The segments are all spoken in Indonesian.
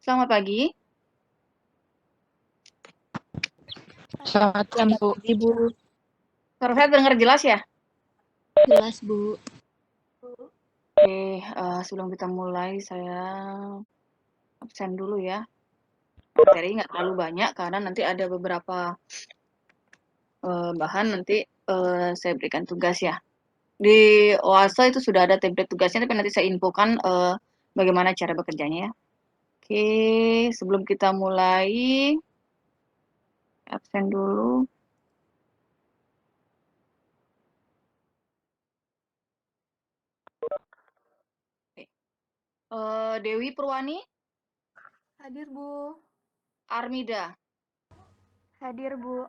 Selamat pagi. Selamat Bu. pagi, Bu. Suara saya dengar jelas ya? Jelas, Bu. Oke, sebelum kita mulai saya absen dulu ya. Materi nggak terlalu banyak karena nanti ada beberapa bahan nanti saya berikan tugas ya. Di OASA itu sudah ada template tugasnya, tapi nanti saya infokan bagaimana cara bekerjanya ya. Oke, sebelum kita mulai, absen dulu. Oke. Dewi Purwani, Hadir, Bu. Armida, Hadir, Bu.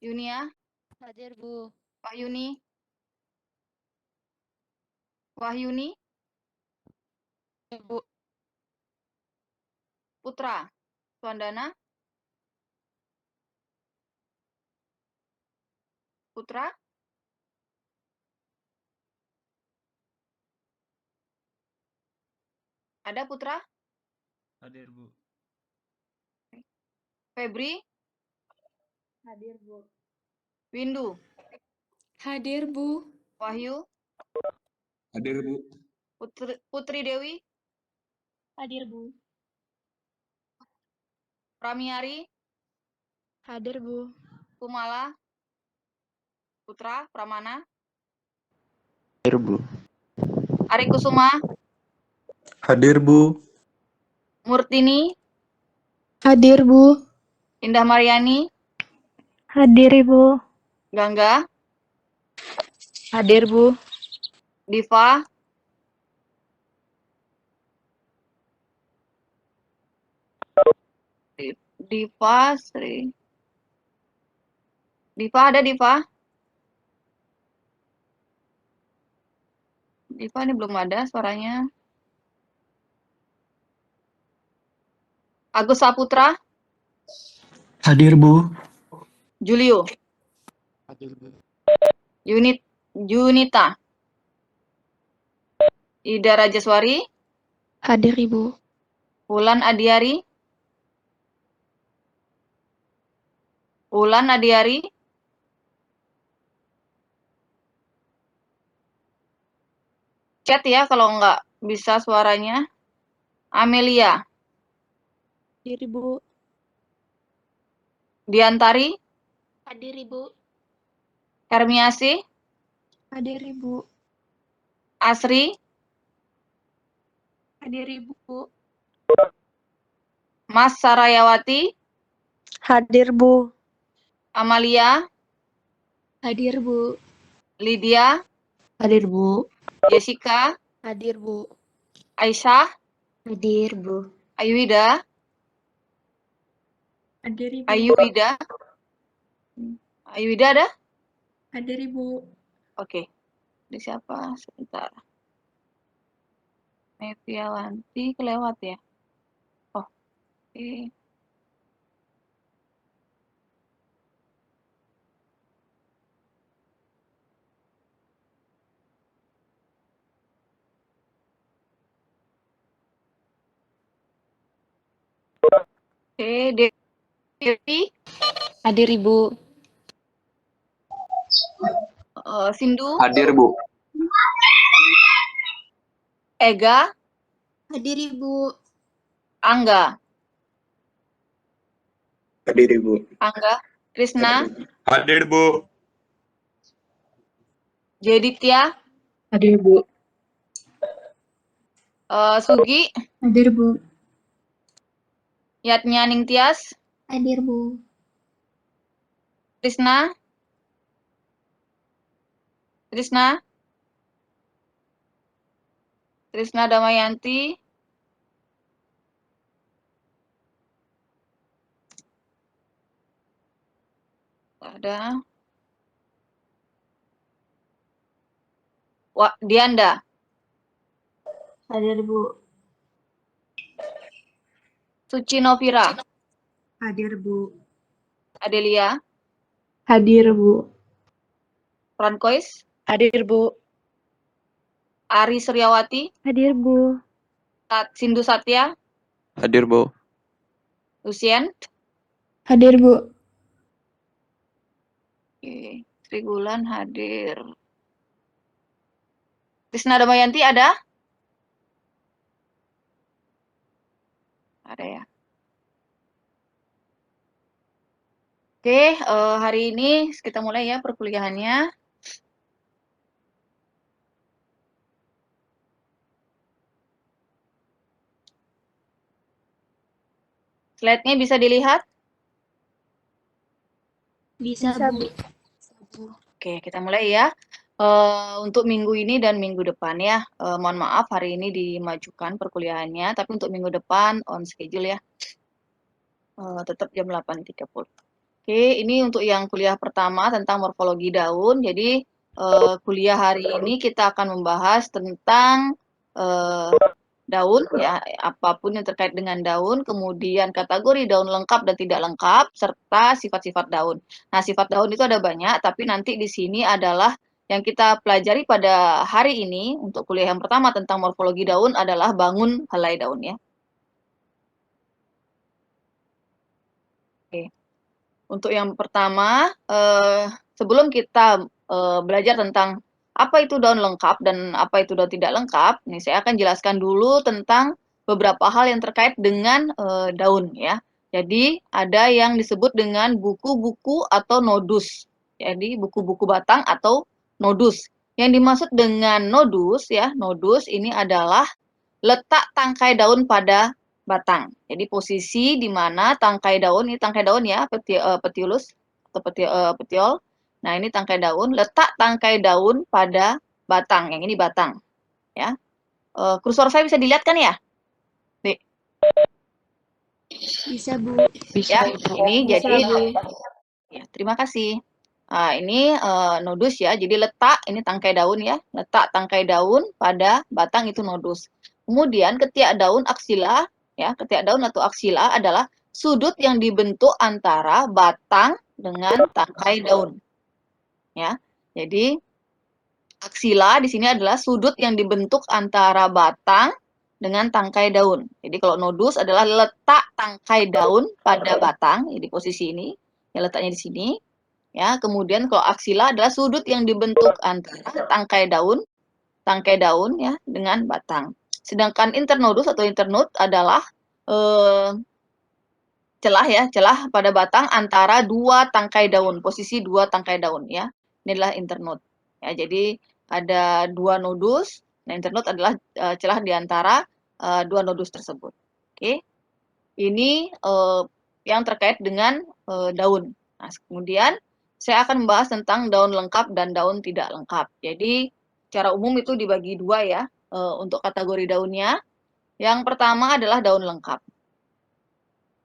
Yunia, Hadir, Bu. Wahyuni, Wahyuni, Bu. Putra, Swandana, Putra, ada Putra? Hadir, Bu. Febri, Hadir, Bu. Windu, Hadir, Bu. Wahyu, Hadir, Bu. Putri Dewi, Hadir, Bu. Pramiari, Hadir, Bu. Kumala, Putra, Pramana, Hadir, Bu. Ari Kusuma, Hadir, Bu. Murtini, Hadir, Bu. Indah Mariani, Hadir, Ibu. Gangga, Hadir, Bu. Diva, Diva, Sri. Diva ada Diva? Diva ini belum ada suaranya. Agus Saputra, Hadir, Bu. Julio, Hadir, Bu. Junita, Ida Rajaswari, Hadir, Ibu. Ulan Adiari, chat ya kalau nggak bisa suaranya. Amelia, Hadir, Ibu. Diantari, Hadir, Ibu. Hermiasi, Hadir, Ibu. Asri, Hadir, Ibu. Mas Sarayawati, Hadir, Bu. Amalia, Hadir, Bu. Lydia, Hadir, Bu. Jessica, Hadir, Bu. Aisyah, Hadir, Bu. Ayuida, Hadir, Ibu. Ayuida ada? Hadir, Ibu. Oke. Ini siapa? Sebentar. Mevialanti kelewat ya? Oh, oke. Oke, Devi, Hadir, Ibu. Sindu, Hadir, Bu. Ega, Hadir, Ibu. Angga, Hadir, Bu. Krisna, Hadir, Bu. Jeditya, Hadir, Bu. Sugi, Hadir, Bu. Yatnya Ningtyas, Hadir, Bu. Krisna, Damayanti, ada. Dianda, Hadir, Bu. Suci Novira, Hadir, Bu. Adelia, Hadir, Bu. Francois, Hadir, Bu. Ari Suryawati, Hadir, Bu. Sindu Satya, Hadir, Bu. Lucien? Hadir, Bu. Oke. Trigulan hadir. Krisna Damayanti ada? Ada ya. Oke, hari ini kita mulai ya perkuliahannya. Slide-nya bisa dilihat? Bisa, Bu. Oke, kita mulai ya. Untuk minggu ini dan minggu depan ya. Mohon maaf hari ini dimajukan perkuliahannya, tapi untuk minggu depan on schedule ya. Tetap jam 8.30. Oke, ini untuk yang kuliah pertama tentang morfologi daun. Jadi kuliah hari ini kita akan membahas tentang daun ya, apapun yang terkait dengan daun, kemudian kategori daun lengkap dan tidak lengkap, serta sifat-sifat daun. Nah, sifat daun itu ada banyak, tapi nanti di sini adalah yang kita pelajari pada hari ini untuk kuliah yang pertama tentang morfologi daun adalah bangun helai daun ya. Oke. Untuk yang pertama, sebelum kita belajar tentang apa itu daun lengkap dan apa itu daun tidak lengkap, nih saya akan jelaskan dulu tentang beberapa hal yang terkait dengan daun ya. Jadi ada yang disebut dengan buku-buku atau nodus. Jadi buku-buku batang atau nodus. Yang dimaksud dengan nodus ya, nodus ini adalah letak tangkai daun pada batang. Jadi posisi di mana tangkai daun, ini tangkai daun ya, petiolus atau petiol. Nah, ini tangkai daun, letak tangkai daun pada batang. Yang ini batang, ya. Kursor saya bisa dilihat kan ya? Nih, Bisa, Bu. ya. Bisa, Ini Bisa, jadi Bu. ya, terima kasih. Nah, ini nodus ya. Jadi letak ini tangkai daun ya. Letak tangkai daun pada batang itu nodus. Kemudian ketiak daun aksila ya, ketiak daun atau aksila adalah sudut yang dibentuk antara batang dengan tangkai daun. Ya. Jadi aksila di sini adalah sudut yang dibentuk antara batang dengan tangkai daun. Jadi kalau nodus adalah letak tangkai daun pada batang, jadi posisi ini, ya letaknya di sini. Ya, kemudian kalau aksila adalah sudut yang dibentuk antara tangkai daun ya dengan batang. Sedangkan internodus atau internode adalah celah ya, celah pada batang antara dua tangkai daun, posisi dua tangkai daun ya. Ini adalah internode. Ya, jadi ada dua nodus. Nah, internode adalah celah di antara dua nodus tersebut. Oke. Ini yang terkait dengan daun. Nah, kemudian saya akan membahas tentang daun lengkap dan daun tidak lengkap. Jadi, secara umum itu dibagi dua ya untuk kategori daunnya. Yang pertama adalah daun lengkap.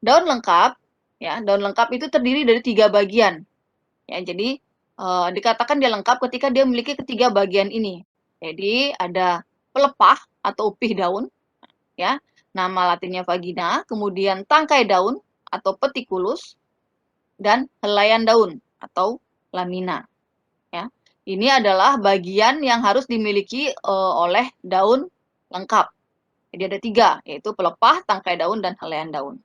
Daun lengkap, ya, daun lengkap itu terdiri dari 3 bagian. Ya, jadi dikatakan dia lengkap ketika dia memiliki ketiga bagian ini. Jadi ada pelepah atau upih daun, ya, nama latinnya vagina, kemudian tangkai daun atau petikulus, dan helaian daun atau lamina. Ya, ini adalah bagian yang harus dimiliki oleh daun lengkap. Jadi ada 3, yaitu pelepah, tangkai daun, dan helaian daun.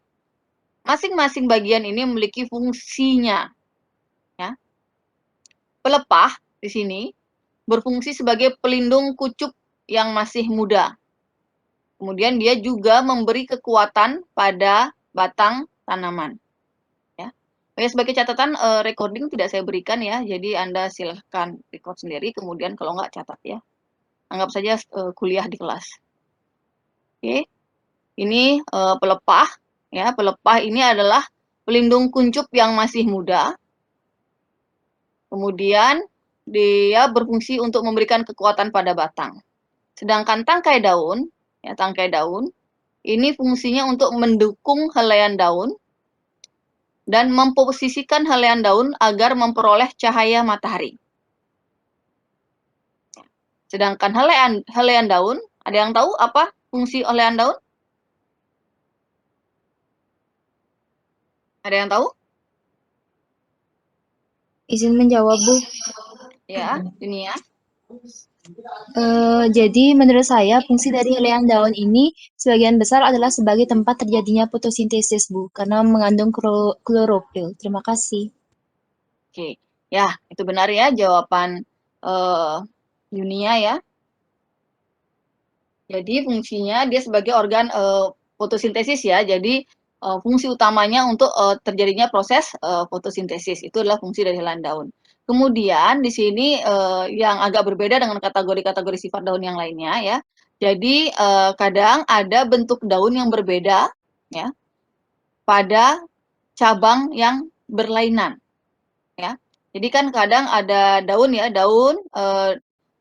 Masing-masing bagian ini memiliki fungsinya. Ya. Pelepah di sini berfungsi sebagai pelindung kucup yang masih muda. Kemudian dia juga memberi kekuatan pada batang tanaman. Ya. Oke, sebagai catatan recording tidak saya berikan ya, jadi Anda silahkan record sendiri, kemudian kalau nggak catat ya. Anggap saja kuliah di kelas. Oke, ini pelepah. Ya, pelepah ini adalah pelindung kuncup yang masih muda. Kemudian dia berfungsi untuk memberikan kekuatan pada batang. Sedangkan tangkai daun, ya tangkai daun, ini fungsinya untuk mendukung helaian daun dan memposisikan helaian daun agar memperoleh cahaya matahari. Sedangkan helaian daun, ada yang tahu apa fungsi helaian daun? Ada yang tahu? Izin menjawab, Bu. Ya, ini ya. Jadi menurut saya fungsi dari helaian daun ini sebagian besar adalah sebagai tempat terjadinya fotosintesis, Bu, karena mengandung klorofil. Terima kasih. Oke, ya itu benar ya jawaban Yunia ya. Jadi fungsinya dia sebagai organ fotosintesis ya. Jadi fungsi utamanya untuk terjadinya proses fotosintesis itu adalah fungsi dari helaian daun. Kemudian di sini yang agak berbeda dengan kategori-kategori sifat daun yang lainnya ya. Jadi kadang ada bentuk daun yang berbeda ya pada cabang yang berlainan ya. Jadi kan kadang ada daun ya, daun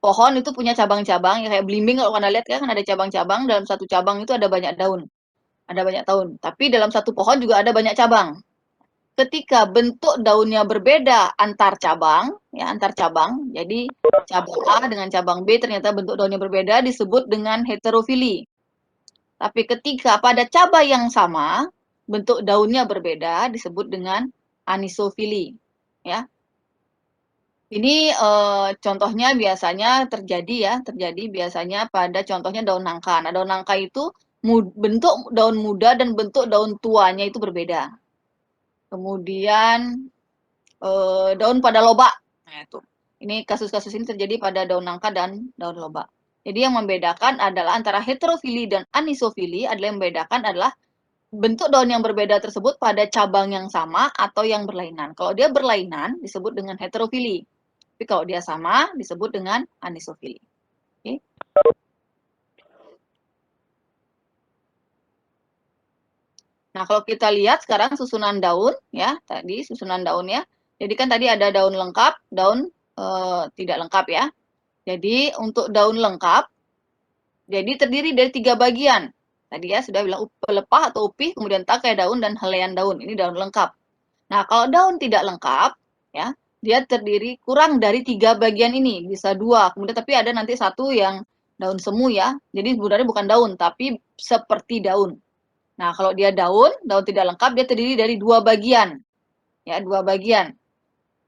pohon itu punya cabang-cabang ya kayak belimbing kalau Anda lihat ya kan ada cabang-cabang, dalam satu cabang itu ada banyak daun. Ada banyak daun, tapi dalam satu pohon juga ada banyak cabang. Ketika bentuk daunnya berbeda antar cabang, ya antar cabang. Jadi cabang A dengan cabang B ternyata bentuk daunnya berbeda disebut dengan heterofili. Tapi ketika pada cabang yang sama, bentuk daunnya berbeda disebut dengan anisofili. Ya, ini contohnya biasanya terjadi biasanya pada contohnya daun nangka. Nah, daun nangka itu bentuk daun muda dan bentuk daun tuanya itu berbeda. Kemudian daun pada lobak. Nah, itu. Ini kasus-kasus ini terjadi pada daun nangka dan daun lobak. Jadi yang membedakan adalah antara heterofili dan anisofili adalah yang membedakan adalah bentuk daun yang berbeda tersebut pada cabang yang sama atau yang berlainan. Kalau dia berlainan disebut dengan heterofili. Tapi kalau dia sama disebut dengan anisofili. Oke. Nah, kalau kita lihat sekarang susunan daun ya, tadi susunan daun ya. Jadi kan tadi ada daun lengkap, daun tidak lengkap ya. Jadi untuk daun lengkap, jadi terdiri dari 3 bagian. Tadi ya sudah bilang pelepah atau upih, kemudian tangkai daun dan helaian daun. Ini daun lengkap. Nah, kalau daun tidak lengkap, ya, dia terdiri kurang dari 3 bagian ini, bisa 2. Kemudian tapi ada nanti satu yang daun semu ya. Jadi sebenarnya bukan daun, tapi seperti daun. Nah, kalau dia daun tidak lengkap, dia terdiri dari 2 bagian. Ya, 2 bagian.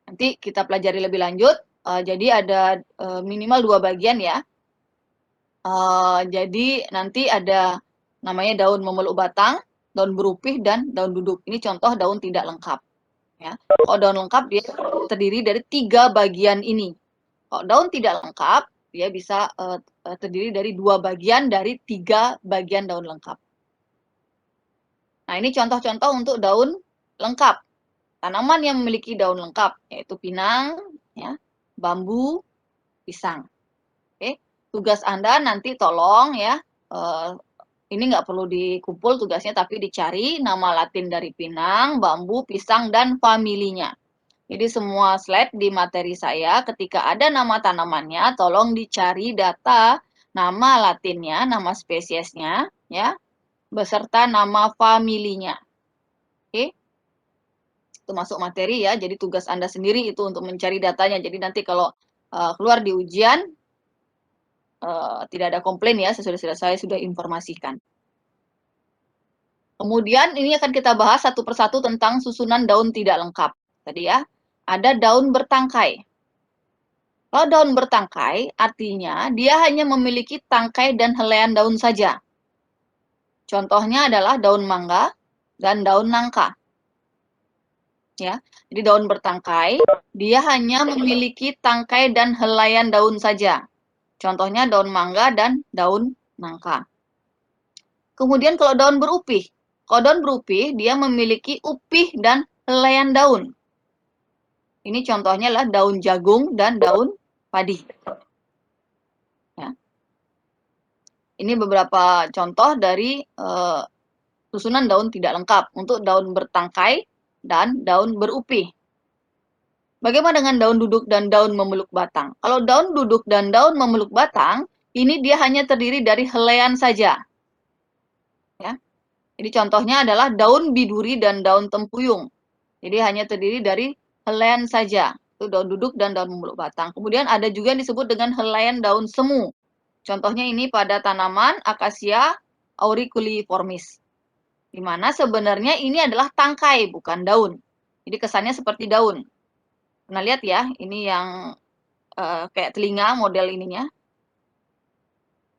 Nanti kita pelajari lebih lanjut. Jadi ada minimal 2 bagian ya. Jadi nanti ada namanya daun memeluk batang, daun berupih, dan daun duduk. Ini contoh daun tidak lengkap. Ya. Kalau daun lengkap dia terdiri dari 3 bagian ini. Kalau daun tidak lengkap, dia bisa terdiri dari 2 bagian dari 3 bagian daun lengkap. Nah, ini contoh-contoh untuk daun lengkap. Tanaman yang memiliki daun lengkap, yaitu pinang, ya, bambu, pisang. Oke. Tugas Anda nanti tolong ya, ini nggak perlu dikumpul tugasnya, tapi dicari nama Latin dari pinang, bambu, pisang, dan familinya. Jadi semua slide di materi saya, ketika ada nama tanamannya, tolong dicari data nama Latinnya, nama spesiesnya, ya, beserta nama familinya. Oke, itu masuk materi ya. Jadi tugas Anda sendiri itu untuk mencari datanya. Jadi nanti kalau keluar di ujian, tidak ada komplain ya, saya sudah informasikan. Kemudian ini akan kita bahas satu persatu tentang susunan daun tidak lengkap. Tadi ya, ada daun bertangkai. Kalau daun bertangkai, artinya dia hanya memiliki tangkai dan helaian daun saja. Contohnya adalah daun mangga dan daun nangka. Ya, jadi daun bertangkai, dia hanya memiliki tangkai dan helaian daun saja. Contohnya daun mangga dan daun nangka. Kemudian kalau daun berupih, dia memiliki upih dan helaian daun. Ini contohnya adalah daun jagung dan daun padi. Ya. Ini beberapa contoh dari susunan daun tidak lengkap untuk daun bertangkai dan daun berupih. Bagaimana dengan daun duduk dan daun memeluk batang? Kalau daun duduk dan daun memeluk batang, ini dia hanya terdiri dari helaian saja. Ya. Jadi contohnya adalah daun biduri dan daun tempuyung. Jadi hanya terdiri dari helaian saja. Itu daun duduk dan daun memeluk batang. Kemudian ada juga yang disebut dengan helaian daun semu. Contohnya ini pada tanaman Acacia auriculiformis. Di mana sebenarnya ini adalah tangkai, bukan daun. Jadi kesannya seperti daun. Pernah lihat ya, ini yang kayak telinga model ininya.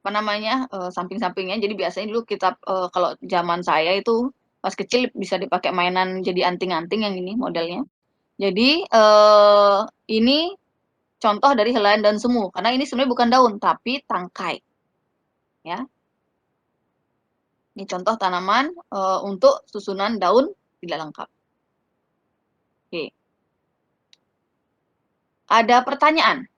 apa namanya, samping-sampingnya. Jadi biasanya dulu kita kalau zaman saya itu pas kecil bisa dipakai mainan jadi anting-anting yang ini modelnya. Jadi ini contoh dari helaian daun semu karena ini sebenarnya bukan daun tapi tangkai. Ya. Ini contoh tanaman untuk susunan daun tidak lengkap. Oke. Ada pertanyaan?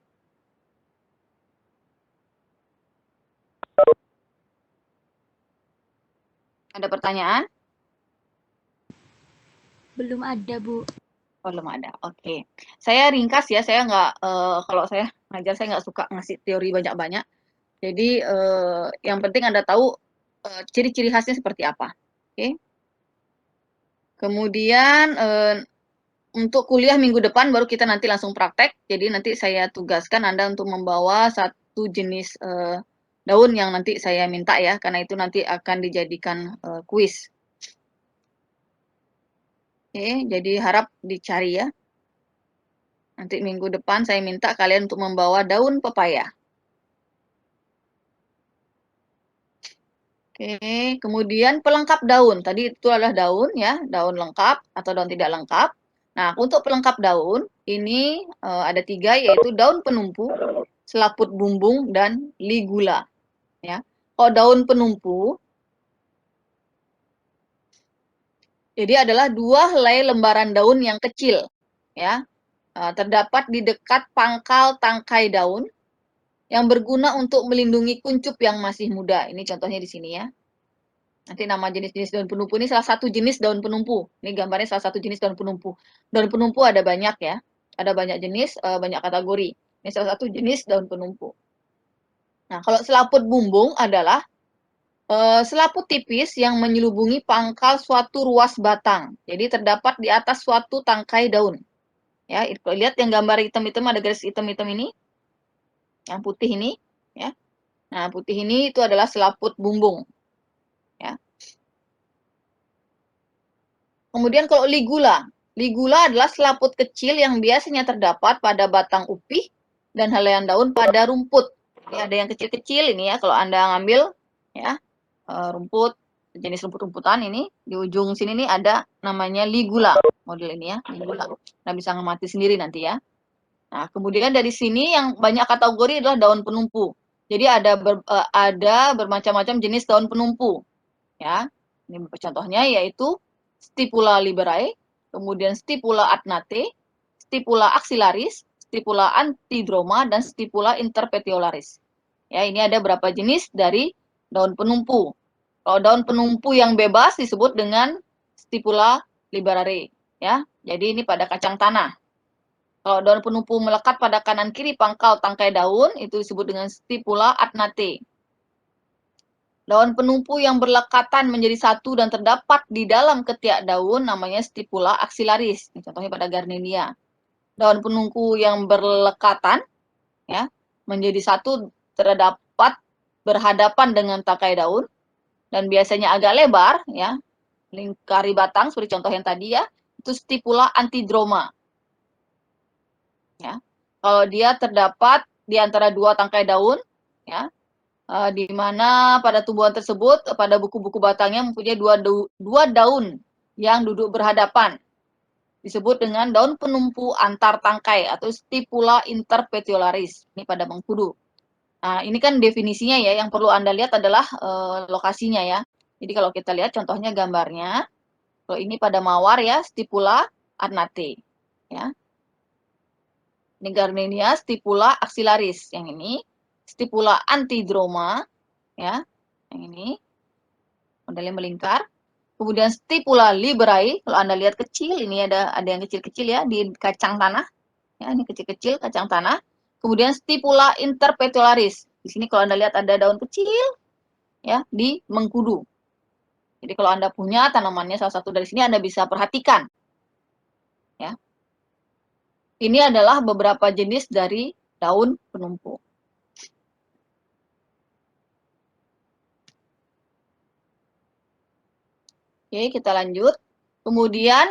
Ada pertanyaan? Belum ada, Bu. Oh, belum ada. Oke. Saya ringkas ya. Saya nggak kalau saya ngajar saya nggak suka ngasih teori banyak-banyak. Jadi yang penting Anda tahu ciri-ciri khasnya seperti apa. Oke. Kemudian untuk kuliah minggu depan baru kita nanti langsung praktek. Jadi nanti saya tugaskan Anda untuk membawa satu jenis daun yang nanti saya minta ya, karena itu nanti akan dijadikan kuis. Oke, jadi harap dicari ya. Nanti minggu depan saya minta kalian untuk membawa daun pepaya. Oke, kemudian pelengkap daun. Tadi itu adalah daun ya, daun lengkap atau daun tidak lengkap. Nah, untuk pelengkap daun, ini ada 3, yaitu daun penumpu, selaput bumbung, dan ligula. Ya. Kalau daun penumpu, jadi adalah 2 helai lembaran daun yang kecil. Ya, terdapat di dekat pangkal tangkai daun yang berguna untuk melindungi kuncup yang masih muda. Ini contohnya di sini ya. Nanti nama jenis-jenis daun penumpu ini salah satu jenis daun penumpu. Ini gambarnya salah satu jenis daun penumpu. Daun penumpu ada banyak ya. Ada banyak jenis, banyak kategori. Ini salah satu jenis daun penumpu. Nah, kalau selaput bumbung adalah selaput tipis yang menyelubungi pangkal suatu ruas batang. Jadi terdapat di atas suatu tangkai daun. Ya, lihat yang gambar hitam-hitam ada garis hitam-hitam ini. Yang putih ini, ya. Nah, putih ini itu adalah selaput bumbung. Ya. Kemudian kalau ligula, ligula adalah selaput kecil yang biasanya terdapat pada batang upih dan helaian daun pada rumput. Ini ada yang kecil-kecil ini ya, kalau Anda ngambil ya rumput, jenis rumput-rumputan ini, di ujung sini nih ada namanya ligula, model ini ya, ligula. Nah, bisa ngamati sendiri nanti ya. Nah, kemudian dari sini yang banyak kategori adalah daun penumpu. Jadi ada bermacam-macam jenis daun penumpu. Ya, ini contohnya yaitu Stipula liberae, kemudian Stipula adnate, Stipula axillaris, Stipula antidroma, dan Stipula interpetiolaris. Ya, ini ada berapa jenis dari daun penumpu. Kalau daun penumpu yang bebas disebut dengan Stipula liberae. Ya, jadi ini pada kacang tanah. Kalau daun penumpu melekat pada kanan kiri pangkal tangkai daun itu disebut dengan Stipula adnate. Daun penumpu yang berlekatan menjadi satu dan terdapat di dalam ketiak daun namanya Stipula axillaris. Ini contohnya pada Gardenia. Daun penumpu yang berlekatan ya menjadi satu terdapat berhadapan dengan tangkai daun dan biasanya agak lebar ya, lingkari batang seperti contoh yang tadi ya, itu Stipula antidroma. Ya. Kalau dia terdapat di antara 2 tangkai daun ya, di mana pada tumbuhan tersebut pada buku-buku batangnya mempunyai dua daun yang duduk berhadapan. Disebut dengan daun penumpu antar tangkai atau Stipula interpetiolaris. Ini pada mengkudu. Nah, ini kan definisinya ya, yang perlu Anda lihat adalah lokasinya ya. Jadi kalau kita lihat contohnya gambarnya, kalau ini pada mawar ya, Stipula adnate. Ya. Ini Gardenia Stipula axillaris. Yang ini Stipula antidroma. Ya, yang ini modelnya melingkar. Kemudian Stipula liberae, kalau Anda lihat kecil, ini ada yang kecil-kecil ya di kacang tanah. Ya, ini kecil-kecil kacang tanah. Kemudian Stipula interpetiolaris. Di sini kalau Anda lihat ada daun kecil ya di mengkudu. Jadi kalau Anda punya tanamannya salah satu dari sini Anda bisa perhatikan. Ya. Ini adalah beberapa jenis dari daun penumpu. Oke, kita lanjut. Kemudian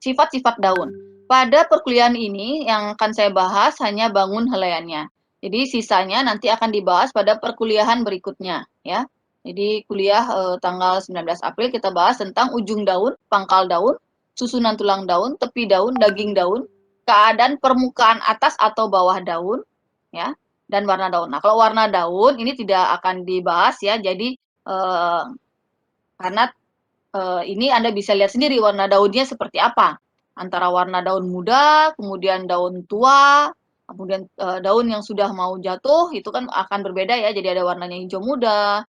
sifat-sifat daun. Pada perkuliahan ini yang akan saya bahas hanya bangun helaiannya. Jadi sisanya nanti akan dibahas pada perkuliahan berikutnya ya. Jadi kuliah tanggal 19 April kita bahas tentang ujung daun, pangkal daun, susunan tulang daun, tepi daun, daging daun, keadaan permukaan atas atau bawah daun ya, dan warna daun. Nah, kalau warna daun ini tidak akan dibahas ya. Jadi karena ini Anda bisa lihat sendiri warna daunnya seperti apa. Antara warna daun muda, kemudian daun tua, kemudian daun yang sudah mau jatuh, itu kan akan berbeda ya. Jadi ada warnanya hijau muda,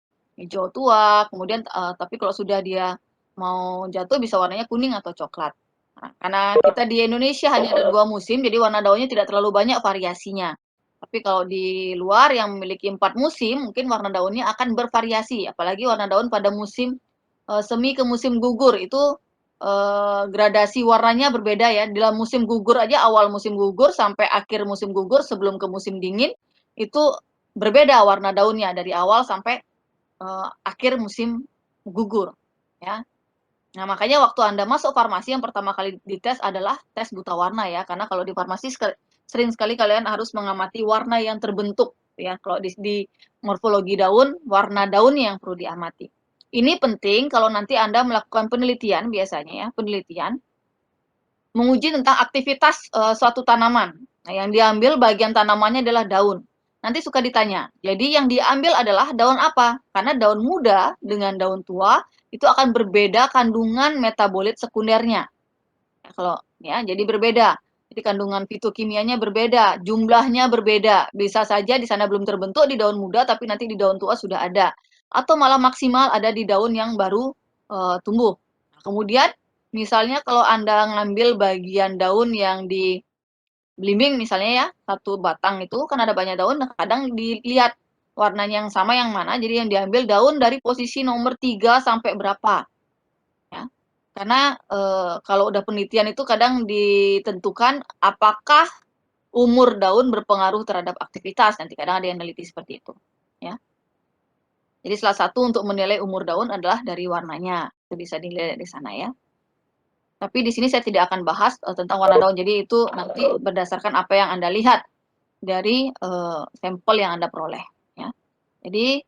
hijau tua, kemudian tapi kalau sudah dia mau jatuh bisa warnanya kuning atau coklat. Nah, karena kita di Indonesia hanya ada 2 musim, jadi warna daunnya tidak terlalu banyak variasinya. Tapi kalau di luar yang memiliki 4 musim, mungkin warna daunnya akan bervariasi. Apalagi warna daun pada musim semi ke musim gugur itu gradasi warnanya berbeda ya. Dalam musim gugur aja, awal musim gugur sampai akhir musim gugur sebelum ke musim dingin itu berbeda warna daunnya dari awal sampai akhir musim gugur ya. Nah, makanya waktu Anda masuk farmasi yang pertama kali dites adalah tes buta warna ya. Karena kalau di farmasi sering sekali kalian harus mengamati warna yang terbentuk ya. Kalau di morfologi daun, warna daunnya yang perlu diamati. Ini penting kalau nanti Anda melakukan penelitian biasanya ya, penelitian menguji tentang aktivitas suatu tanaman. Nah, yang diambil bagian tanamannya adalah daun. Nanti suka ditanya, jadi yang diambil adalah daun apa? Karena daun muda dengan daun tua itu akan berbeda kandungan metabolit sekundernya. Ya, kalau ya, jadi berbeda. Jadi kandungan fitokimianya berbeda, jumlahnya berbeda. Bisa saja di sana belum terbentuk di daun muda, tapi nanti di daun tua sudah ada. Atau malah maksimal ada di daun yang baru tumbuh. Nah, kemudian misalnya kalau Anda ngambil bagian daun yang di belimbing misalnya ya, satu batang itu kan ada banyak daun, kadang dilihat warnanya yang sama yang mana, jadi yang diambil daun dari posisi nomor 3 sampai berapa. Ya. Karena kalau udah penelitian itu kadang ditentukan apakah umur daun berpengaruh terhadap aktivitas, nanti kadang ada yang meneliti seperti itu. Ya. Jadi salah satu untuk menilai umur daun adalah dari warnanya, itu bisa dilihat di sana ya. Tapi di sini saya tidak akan bahas tentang warna daun, jadi itu nanti berdasarkan apa yang Anda lihat dari sampel yang Anda peroleh. Ya. Jadi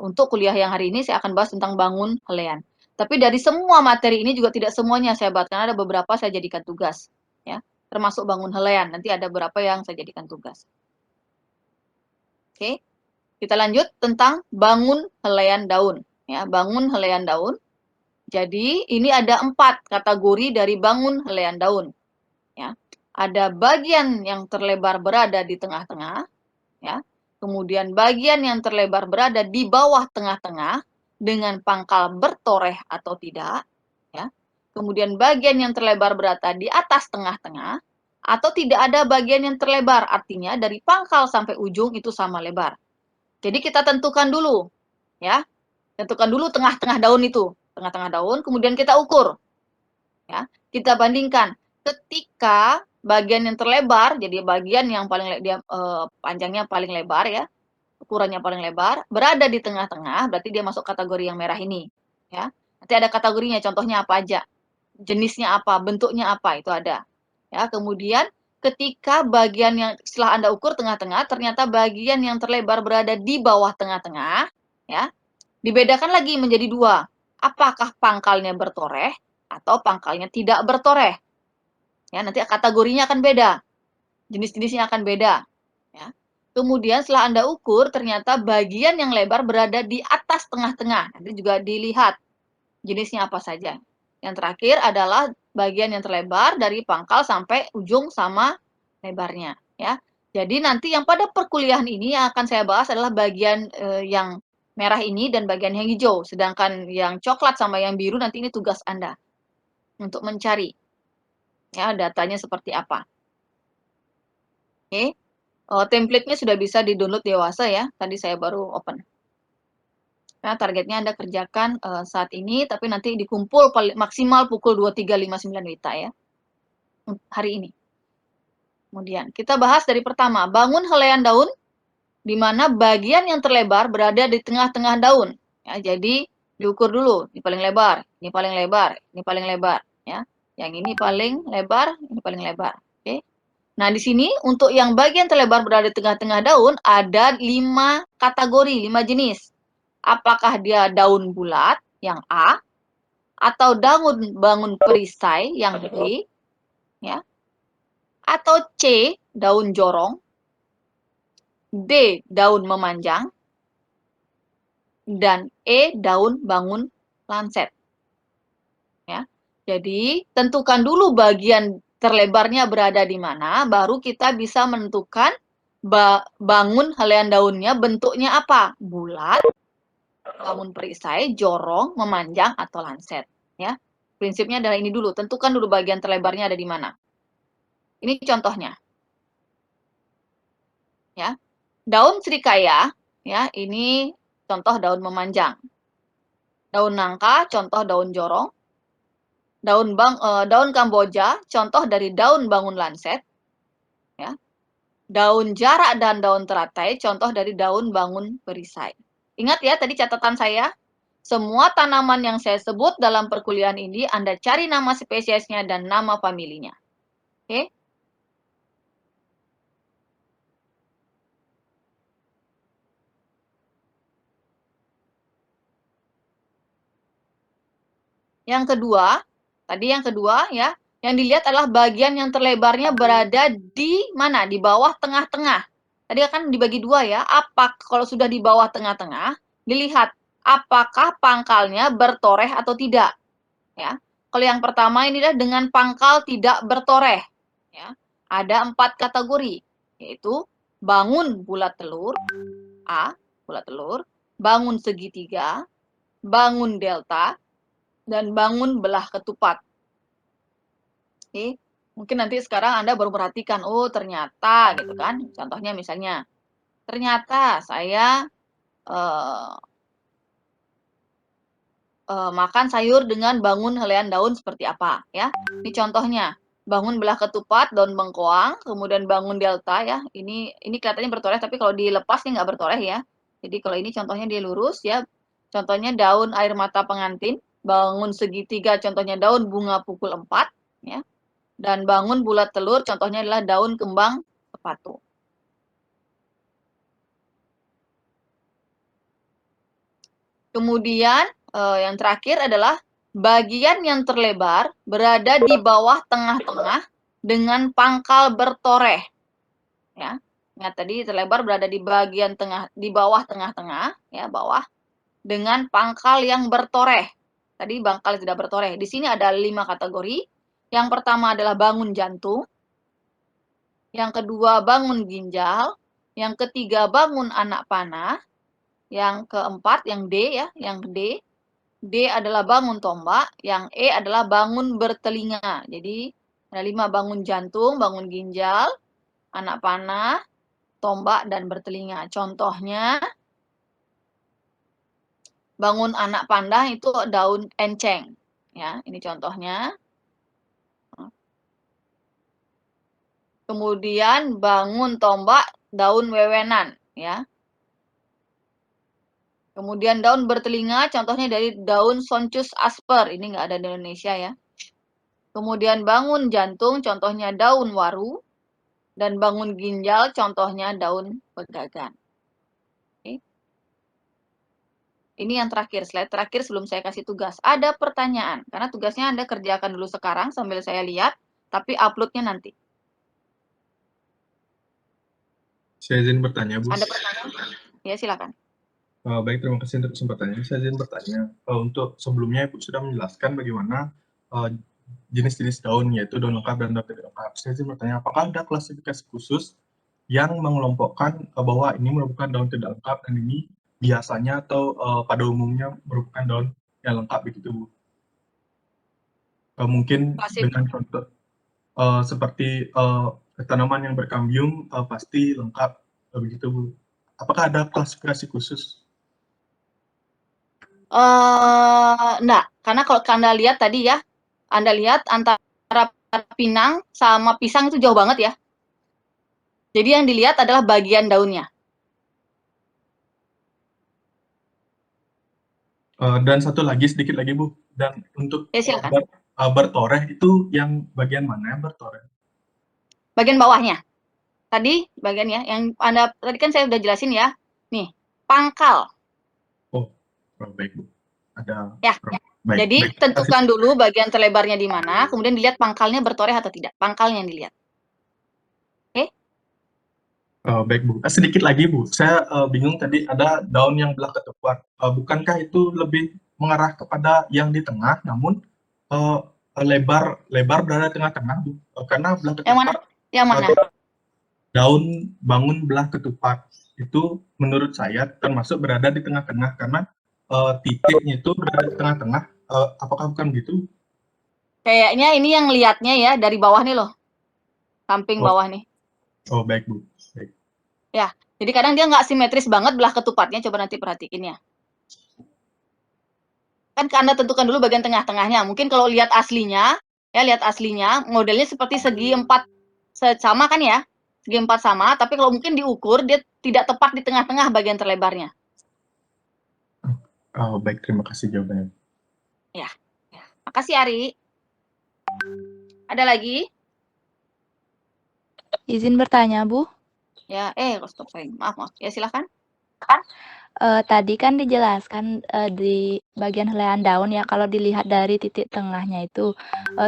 untuk kuliah yang hari ini saya akan bahas tentang bangun helaian. Tapi dari semua materi ini juga tidak semuanya saya bahas, karena ada beberapa saya jadikan tugas. Ya. Termasuk bangun helaian, nanti ada beberapa yang saya jadikan tugas. Oke, kita lanjut tentang bangun helaian daun. Ya, bangun helaian daun. Jadi ini ada 4 kategori dari bangun helaian daun. Ya. Ada bagian yang terlebar berada di tengah-tengah, ya. Kemudian bagian yang terlebar berada di bawah tengah-tengah dengan pangkal bertoreh atau tidak, ya. Kemudian bagian yang terlebar berada di atas tengah-tengah atau tidak ada bagian yang terlebar, artinya dari pangkal sampai ujung itu sama lebar. Jadi kita tentukan dulu, ya. Tentukan dulu tengah-tengah daun itu, tengah-tengah daun, kemudian kita ukur. Ya, kita bandingkan ketika bagian yang terlebar, jadi bagian yang paling panjangnya paling lebar ya, ukurannya paling lebar, berada di tengah-tengah, berarti dia masuk kategori yang merah ini. Ya, nanti ada kategorinya, contohnya apa aja, jenisnya apa, bentuknya apa, itu ada. Ya, kemudian ketika bagian yang setelah Anda ukur tengah-tengah, ternyata bagian yang terlebar berada di bawah tengah-tengah, ya, dibedakan lagi menjadi 2. Apakah pangkalnya bertoreh atau pangkalnya tidak bertoreh? Ya, nanti kategorinya akan beda. Jenis-jenisnya akan beda, ya. Kemudian setelah Anda ukur, ternyata bagian yang lebar berada di atas tengah-tengah. Nanti juga dilihat jenisnya apa saja. Yang terakhir adalah bagian yang terlebar dari pangkal sampai ujung sama lebarnya, ya. Jadi nanti yang pada perkuliahan ini yang akan saya bahas adalah bagian yang merah ini dan bagian yang hijau. Sedangkan yang coklat sama yang biru nanti ini tugas Anda untuk mencari ya datanya seperti apa. Oke. Template-nya sudah bisa di-download Dewasa ya. Tadi saya baru open. Nah, targetnya Anda kerjakan saat ini, tapi nanti dikumpul maksimal pukul 23.59 WITA ya. Hari ini. Kemudian, kita bahas dari pertama, bangun helaian daun, di mana bagian yang terlebar berada di tengah-tengah daun. Ya, jadi, diukur dulu, ini paling lebar, ini paling lebar, ini paling lebar. Ya. Yang ini paling lebar, ini paling lebar. Oke. Nah, di sini untuk yang bagian terlebar berada di tengah-tengah daun ada 5 kategori, 5 jenis. Apakah dia daun bulat yang A, atau daun bangun perisai yang B, ya, atau C, daun jorong, D, daun memanjang, dan E, daun bangun lanset. Ya. Jadi, tentukan dulu bagian terlebarnya berada di mana, baru kita bisa menentukan bangun helaian daunnya bentuknya apa? Bulat, bangun perisai, jorong, memanjang, atau lanset. Ya. Prinsipnya adalah ini dulu, tentukan dulu bagian terlebarnya ada di mana. Ini contohnya. Ya. Daun serikaya, ya, ini contoh daun memanjang. Daun nangka, contoh daun jorong. Daun Kamboja, contoh dari daun bangun lanset. Ya. Daun jarak dan daun teratai, contoh dari daun bangun perisai. Ingat ya, tadi catatan saya, semua tanaman yang saya sebut dalam perkuliahan ini, Anda cari nama spesiesnya dan nama familinya. Oke? Yang kedua, ya, yang dilihat adalah bagian yang terlebarnya berada di mana? Di bawah tengah-tengah. Tadi kan dibagi dua ya. Kalau sudah di bawah tengah-tengah, dilihat apakah pangkalnya bertoreh atau tidak. Ya. Kalau yang pertama ini adalah dengan pangkal tidak bertoreh. Ya. Ada 4 kategori, yaitu bangun bulat telur, A, bulat telur, bangun segitiga, bangun delta, dan bangun belah ketupat. Oke, mungkin nanti sekarang Anda baru perhatikan, oh ternyata gitu kan. Contohnya misalnya, ternyata saya makan sayur dengan bangun helaian daun seperti apa ya. Ini contohnya, bangun belah ketupat, daun bengkoang, kemudian bangun delta ya. Ini kelihatannya bertoreh, tapi kalau dilepas nih nggak bertoreh ya. Jadi kalau ini contohnya dia lurus ya. Contohnya daun air mata pengantin, bangun segitiga contohnya daun bunga pukul 4 ya. Dan bangun bulat telur contohnya adalah daun kembang sepatu. Kemudian yang terakhir adalah bagian yang terlebar berada di bawah tengah-tengah dengan pangkal bertoreh. Ya. Ingat tadi terlebar berada di bagian tengah, di bawah tengah-tengah, ya bawah, dengan pangkal yang bertoreh. Tadi pangkal tidak bertoreh. Di sini ada 5 kategori. Yang pertama adalah bangun jantung. Yang kedua bangun ginjal. Yang ketiga bangun anak panah. Yang keempat, yang D ya, yang D. D adalah bangun tombak, yang E adalah bangun bertelinga. Jadi ada 5, bangun jantung, bangun ginjal, anak panah, tombak, dan bertelinga. Contohnya, bangun anak panah itu daun enceng. Ya, ini contohnya. Kemudian bangun tombak, daun wewenan. Ya. Kemudian daun bertelinga, contohnya dari daun Sonchus asper. Ini nggak ada di Indonesia ya. Kemudian bangun jantung, contohnya daun waru. Dan bangun ginjal, contohnya daun pegagan. Oke. Ini yang terakhir, slide terakhir sebelum saya kasih tugas. Ada pertanyaan, karena tugasnya Anda kerjakan dulu sekarang sambil saya lihat, tapi uploadnya nanti. Saya izin bertanya, Bu. Ada pertanyaan? Ya, silakan. Baik, terima kasih untuk kesempatannya. Saya izin bertanya, untuk sebelumnya Ibu sudah menjelaskan bagaimana jenis-jenis daun, yaitu daun lengkap dan daun tidak lengkap. Saya izin bertanya, apakah ada klasifikasi khusus yang mengelompokkan bahwa ini merupakan daun tidak lengkap dan ini biasanya atau pada umumnya merupakan daun yang lengkap begitu, Bu? Mungkin dengan contoh seperti tanaman yang berkambium pasti lengkap begitu, Bu. Apakah ada klasifikasi khusus? Nah, karena kalau Anda lihat tadi ya, Anda lihat antara pinang sama pisang itu jauh banget ya. Jadi yang dilihat adalah bagian daunnya. Dan satu lagi, sedikit lagi Bu, dan untuk Ya, silakan. bertoreh itu yang bagian mana yang bertoreh? bagian bawahnya. Tadi bagiannya yang Anda tadi kan saya udah jelasin ya. Nih, pangkal. Oh, baik Bu. Ada. Ya. Baik. Jadi Baik. tentukan dulu bagian terlebarnya di mana, kemudian dilihat pangkalnya bertoreh atau tidak. Pangkalnya yang dilihat. Baik Bu. Sedikit lagi Bu, saya bingung tadi ada daun yang belah ketupat. Bukankah itu lebih mengarah kepada yang di tengah, namun lebar berada di tengah-tengah Bu? Karena belah Yang mana? ketupat Yang mana? daun bangun belah ketupat itu menurut saya termasuk berada di tengah-tengah karena titiknya itu berada di tengah-tengah. Apakah bukan gitu? Kayaknya ini yang lihatnya ya dari bawah nih loh. Samping Oh. bawah nih. Oh, baik Bu. Baik. Ya, jadi kadang dia nggak simetris banget belah ketupatnya, coba nanti perhatiin ya. Kan Anda tentukan dulu bagian tengah-tengahnya. Mungkin kalau lihat aslinya, ya lihat aslinya, modelnya seperti segi 4 sama kan ya? Segi 4 sama, tapi kalau mungkin diukur, dia tidak tepat di tengah-tengah bagian terlebarnya. Oh, baik, terima kasih jawabannya. Ya. Makasih Ari. Ada lagi? Izin bertanya, Bu. Ya, stop saya. Maaf. Ya, silakan. Tadi kan dijelaskan di bagian helaian daun ya, kalau dilihat dari titik tengahnya itu,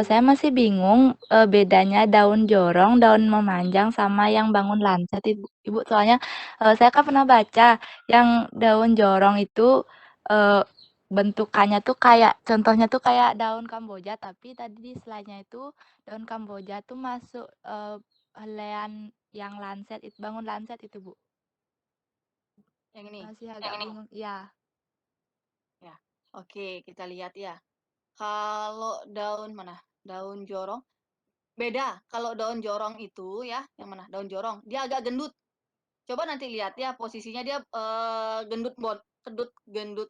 saya masih bingung bedanya daun jorong, daun memanjang, sama yang bangun lancet Ibu. Soalnya saya kan pernah baca yang daun jorong itu bentukannya tuh contohnya tuh kayak daun Kamboja, tapi tadi di slide-nya itu daun Kamboja tuh masuk helaian yang lancet, bangun lancet itu Bu. Yang ini. Masih agak bingung, ya. Ya. Oke, kita lihat ya. Kalau daun mana? Daun jorong. Beda. Kalau daun jorong itu ya, yang mana? Daun jorong. Dia agak gendut. Coba nanti lihat ya posisinya dia gendut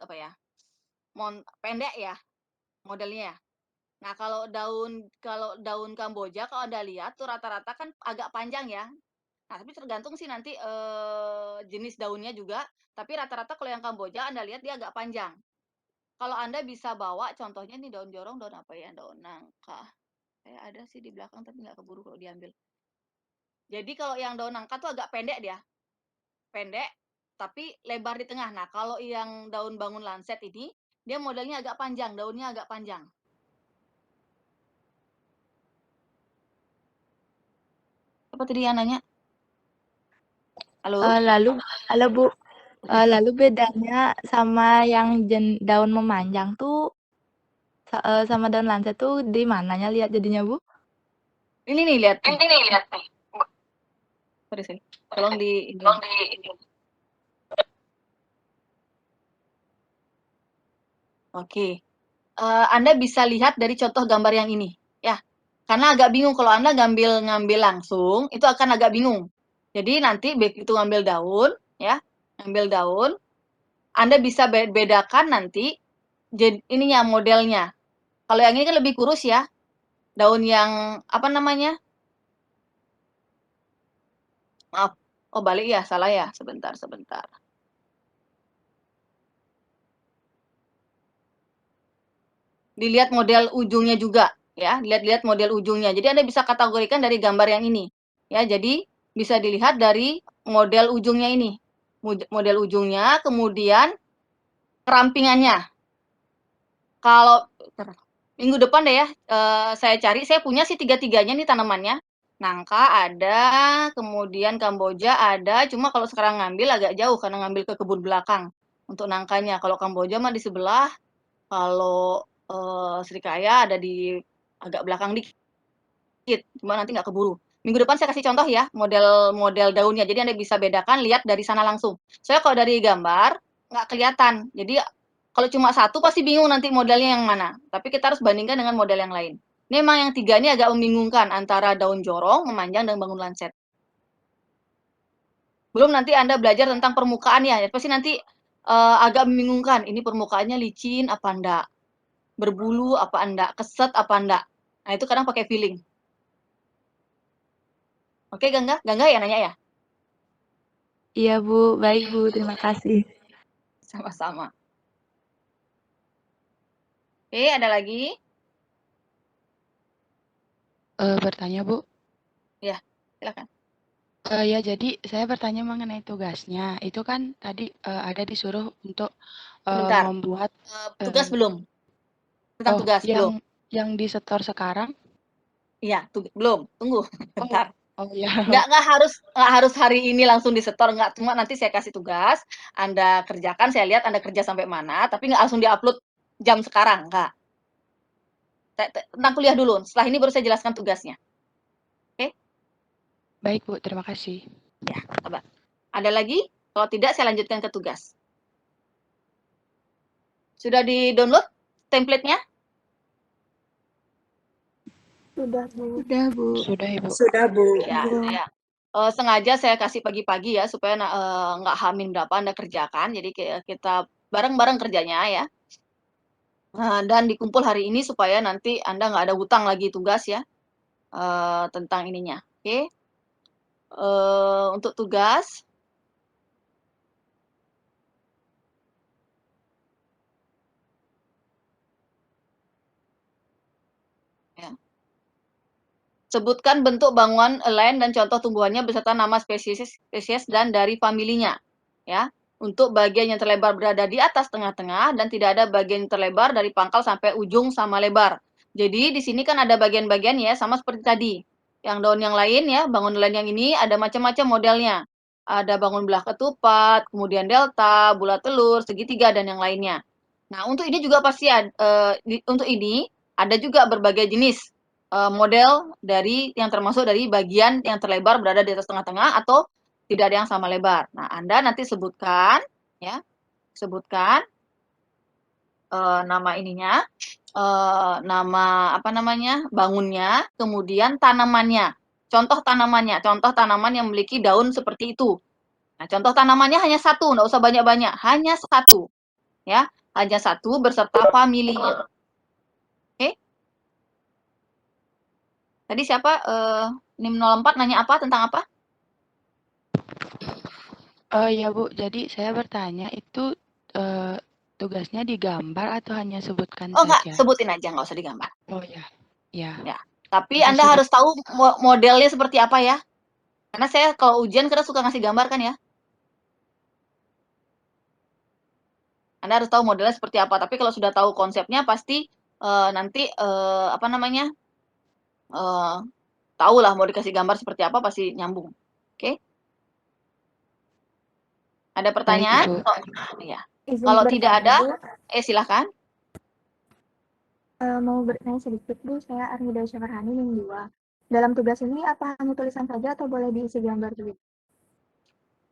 apa ya? Pendek ya modelnya ya. Nah, kalau daun Kamboja kalau Anda lihat tuh rata-rata kan agak panjang ya. Nah, tapi tergantung sih nanti jenis daunnya juga, tapi rata-rata kalau yang Kamboja Anda lihat dia agak panjang. Kalau Anda bisa bawa contohnya nih daun jorong, daun apa ya? Daun nangka. Ada sih di belakang tapi nggak keburu kalau diambil. Jadi kalau yang daun nangka tuh agak pendek dia. Pendek tapi lebar di tengah. Nah, kalau yang daun bangun lancet ini dia modelnya agak panjang, daunnya agak panjang. Apa tadi yang nanya? Halo? Halo Bu. Lalu bedanya sama yang daun memanjang tuh sama daun lancet tuh di mananya lihat jadinya Bu? Ini nih lihat nih. Sorry. Tolong di Oke. Anda bisa lihat dari contoh gambar yang ini, ya. Karena agak bingung kalau Anda ngambil langsung, itu akan agak bingung. Jadi nanti begitu ngambil daun, ya, ngambil daun, Anda bisa bedakan nanti ininya modelnya. Kalau yang ini kan lebih kurus ya. Daun yang apa namanya? Maaf. Oh, balik ya, salah ya. Sebentar. Dilihat model ujungnya juga, ya. Lihat model ujungnya. Jadi Anda bisa kategorikan dari gambar yang ini. Ya, jadi bisa dilihat dari model ujungnya ini. Model ujungnya, kemudian kerampingannya. Kalau minggu depan deh ya, saya cari, saya punya sih tiga-tiganya nih tanamannya. Nangka ada, kemudian Kamboja ada, cuma kalau sekarang ngambil agak jauh karena ngambil ke kebun belakang untuk nangkanya. Kalau Kamboja mah di sebelah, kalau Srikaya ada di agak belakang dikit, cuma nanti nggak keburu. Minggu depan saya kasih contoh ya, model daunnya, jadi Anda bisa bedakan, lihat dari sana langsung. Soalnya kalau dari gambar, nggak kelihatan. Jadi kalau cuma satu pasti bingung nanti modelnya yang mana. Tapi kita harus bandingkan dengan model yang lain. Ini memang yang tiga ini agak membingungkan antara daun jorong, memanjang, dan bangun lancet. Belum nanti Anda belajar tentang permukaannya, ya pasti nanti agak membingungkan. Ini permukaannya licin apa enggak? Berbulu apa enggak? Keset apa enggak? Nah, itu kadang pakai feeling. Oke, Gangga ya nanya ya? Iya Bu, baik Bu, terima kasih. Sama-sama. Oke, ada lagi? Bertanya Bu. Ya. Silakan. Ya, jadi saya bertanya mengenai tugasnya. Itu kan tadi ada disuruh untuk Sebentar. membuat Tugas belum? Tentang oh, tugas belum? yang disetor sekarang? Iya, belum. Tunggu bentar. Oh ya. Nggak harus hari ini langsung disetor, nggak. Cuma nanti saya kasih tugas, Anda kerjakan, saya lihat Anda kerja sampai mana, tapi nggak langsung diupload jam sekarang, nggak. Tentang kuliah dulu. Setelah ini baru saya jelaskan tugasnya. Oke? Baik, Bu. Terima kasih. Ya, sabar. Ada lagi? Kalau tidak, saya lanjutkan ke tugas. Sudah di-download template-nya? Sudah, Bu. Sudah, Bu. Sudah, Ibu. Sudah, Bu. Ya. Sengaja saya kasih pagi-pagi ya, supaya nggak hamin berapa Anda kerjakan. Jadi kita bareng-bareng kerjanya ya. Dan dikumpul hari ini supaya nanti Anda nggak ada hutang lagi tugas ya, tentang ininya. Oke? Untuk tugas, ya. Sebutkan bentuk bangunan lain dan contoh tumbuhannya beserta nama spesies dan dari familinya. Ya, untuk bagian yang terlebar berada di atas tengah-tengah dan tidak ada bagian terlebar dari pangkal sampai ujung sama lebar. Jadi di sini kan ada bagian-bagian ya, sama seperti tadi. Yang daun yang lain ya, bangun lain yang ini ada macam-macam modelnya. Ada bangun belah ketupat, kemudian delta, bulat telur, segitiga dan yang lainnya. Nah, untuk ini juga pasti untuk ini ada juga berbagai jenis model dari yang termasuk dari bagian yang terlebar berada di atas tengah-tengah atau tidak ada yang sama lebar. Nah, Anda nanti sebutkan ya, nama ininya, nama apa namanya, bangunnya, kemudian tanamannya. Contoh tanaman yang memiliki daun seperti itu. Nah, contoh tanamannya hanya satu, nggak usah banyak-banyak, hanya satu, ya, hanya satu beserta familinya. Oke? Tadi siapa? NIM 04 nanya apa tentang apa? Ya, Bu. Jadi saya bertanya itu tugasnya digambar atau hanya sebutkan Oh, enggak, saja? sebutin aja, nggak usah digambar. Oh ya. Ya. Ya. Tapi Makasih, Anda Bu. harus tahu modelnya seperti apa ya. Karena saya kalau ujian kita suka ngasih gambar kan ya. Anda harus tahu modelnya seperti apa. Tapi kalau sudah tahu konsepnya pasti nanti apa namanya, tahu lah mau dikasih gambar seperti apa pasti nyambung. Oke? Ada pertanyaan? Baik, Ibu. Oh, iya. Izin Kalau tidak bertanya, ada, Bu. silahkan. Mau bertanya sedikit, Bu. Saya Armida Syafarhani, NIM 2. Dalam tugas ini apa hanya tulisan saja atau boleh diisi gambar juga?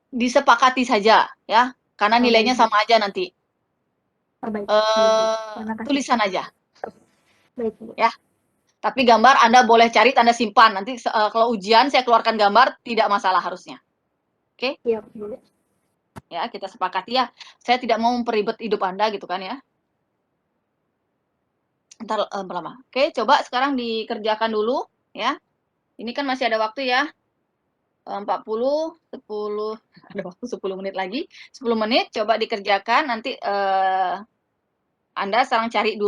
Disepakati saja ya, karena Oh, nilainya baik, Bu. sama aja nanti. Oh, baik. Baik, Bu. Terima kasih. Tulisan aja Baik, Bu. ya. Tapi gambar Anda boleh cari, Anda simpan. Nanti kalau ujian saya keluarkan gambar, tidak masalah harusnya. Oke? Iya, Bu. Ya, kita sepakati ya. Saya tidak mau memperibet hidup Anda gitu kan ya. Ntar lama. Oke, coba sekarang dikerjakan dulu ya. Ini kan masih ada waktu ya. 40, 10, ada waktu 10 menit lagi. 10 menit coba dikerjakan, nanti Anda sekarang cari dulu